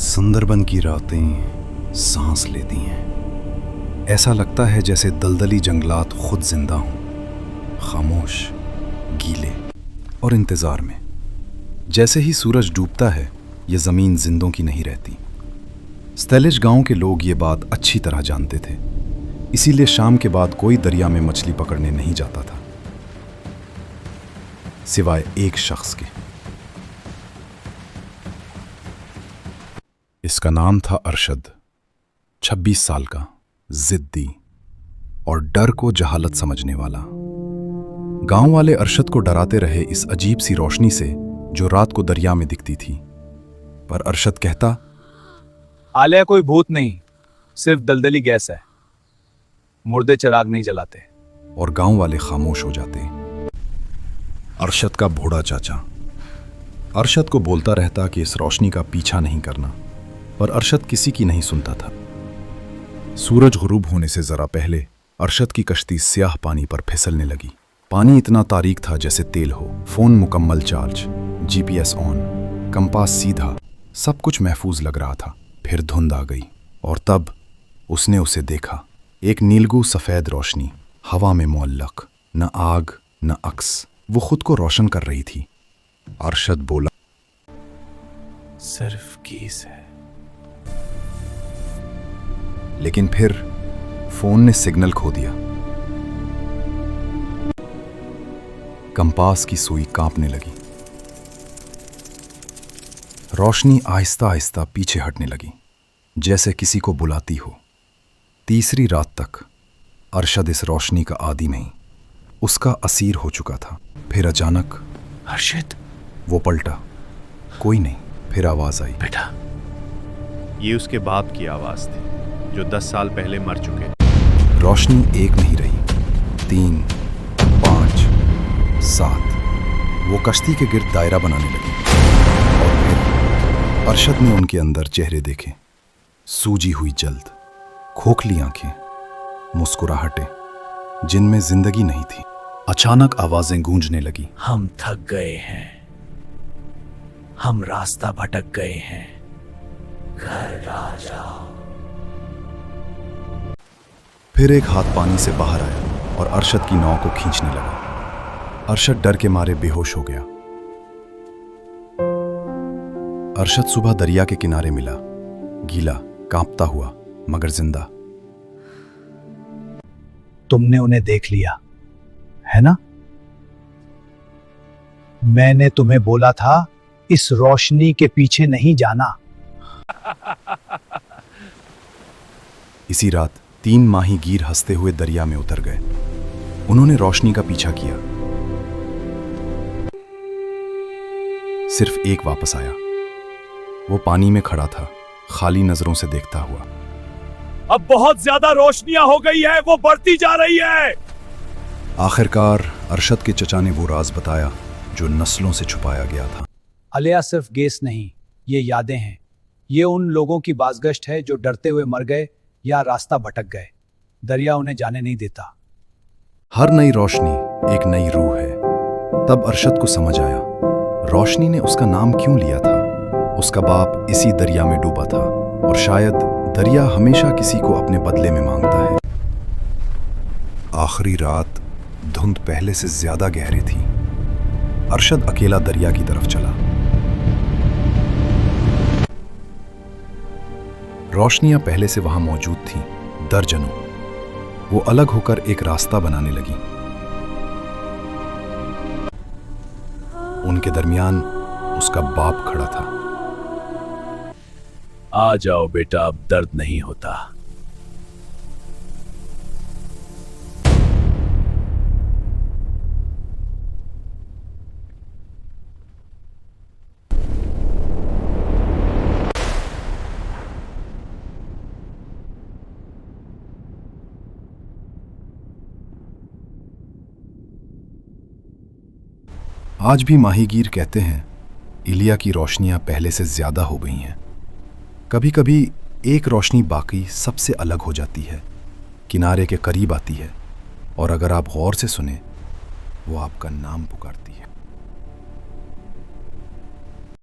सुंदरबन की रातें सांस लेती हैं। ऐसा लगता है जैसे दलदली जंगलात खुद जिंदा हों, खामोश, गीले और इंतजार में। जैसे ही सूरज डूबता है ये ज़मीन जिंदों की नहीं रहती। स्टेलिश गांव के लोग ये बात अच्छी तरह जानते थे, इसीलिए शाम के बाद कोई दरिया में मछली पकड़ने नहीं जाता था, सिवाय एक शख्स के। इसका नाम था अरशद। 26 साल का, जिद्दी और डर को जहालत समझने वाला। गांव वाले अरशद को डराते रहे इस अजीब सी रोशनी से जो रात को दरिया में दिखती थी। पर अरशद कहता, आलिया कोई भूत नहीं, सिर्फ दलदली गैस है। मुर्दे चिराग नहीं जलाते। और गांव वाले खामोश हो जाते। अरशद का बूढ़ा चाचा अरशद को बोलता रहता कि इस रोशनी का पीछा नहीं करना, पर अरशद किसी की नहीं सुनता था। सूरज गुरूब होने से जरा पहले अरशद की कश्ती स्याह पानी पर फिसलने लगी। पानी इतना तारीक था जैसे तेल हो। फोन मुकम्मल चार्ज, जीपीएस ऑन, कंपास सीधा, सब कुछ महफूज लग रहा था। फिर धुंध आ गई और तब उसने उसे देखा। एक नीलगू सफेद रोशनी, हवा में मुअल्लक, न आग न अक्स, वो खुद को रोशन कर रही थी। अरशद बोला, सिर्फ गीस है। लेकिन फिर फोन ने सिग्नल खो दिया। कंपास की सुई कांपने लगी। रोशनी आहिस्ता आहिस्ता पीछे हटने लगी, जैसे किसी को बुलाती हो। तीसरी रात तक अरशद इस रोशनी का आदी नहीं, उसका असीर हो चुका था। फिर अचानक, अरशद, वो पलटा। कोई नहीं। फिर आवाज आई, बेटा। ये उसके बाप की आवाज थी जो 10 साल पहले मर चुके। रोशनी एक नहीं रही, 3, 5, 7। वो कश्ती के गिर्द दायरा बनाने लगी। और फिर अरशद ने उनके अंदर चेहरे देखे। सूजी हुई जल्द, खोखली आंखें, मुस्कुराहटें जिनमें जिंदगी नहीं थी। अचानक आवाजें गूंजने लगी, हम थक गए हैं, हम रास्ता भटक गए हैं, घर आ जाओ। फिर एक हाथ पानी से बाहर आया और अरशद की नाव को खींचने लगा। अरशद डर के मारे बेहोश हो गया। अरशद सुबह दरिया के किनारे मिला, गीला, कांपता हुआ, मगर जिंदा। तुमने उन्हें देख लिया है ना? मैंने तुम्हें बोला था इस रोशनी के पीछे नहीं जाना। इसी रात 3 माहीगीर हंसते हुए दरिया में उतर गए। उन्होंने रोशनी का पीछा किया। सिर्फ एक वापस आया। वो पानी में खड़ा था, खाली नजरों से देखता हुआ। अब बहुत ज्यादा रोशनियां हो गई है, वो बढ़ती जा रही है। आखिरकार अरशद के चचा ने वो राज बताया जो नस्लों से छुपाया गया था। आलिया सिर्फ गैस नहीं, ये यादें हैं। ये उन लोगों की बाज़गश्त है जो डरते हुए मर गए या रास्ता भटक गए। दरिया उन्हें जाने नहीं देता। हर नई रोशनी एक नई रूह है। तब अरशद को समझ आया, रोशनी ने उसका नाम क्यों लिया था। उसका बाप इसी दरिया में डूबा था, और शायद दरिया हमेशा किसी को अपने बदले में मांगता है। आखिरी रात धुंध पहले से ज्यादा गहरी थी। अरशद अकेला दरिया की तरफ चला। रोशनियां पहले से वहां मौजूद थीं, दर्जनों। वो अलग होकर एक रास्ता बनाने लगी। उनके दरमियान उसका बाप खड़ा था। आ जाओ बेटा, अब दर्द नहीं होता। आज भी माहीगीर कहते हैं इलिया की रोशनियां पहले से ज्यादा हो गई हैं। कभी कभी एक रोशनी बाकी सबसे अलग हो जाती है, किनारे के करीब आती है, और अगर आप गौर से सुने वो आपका नाम पुकारती है।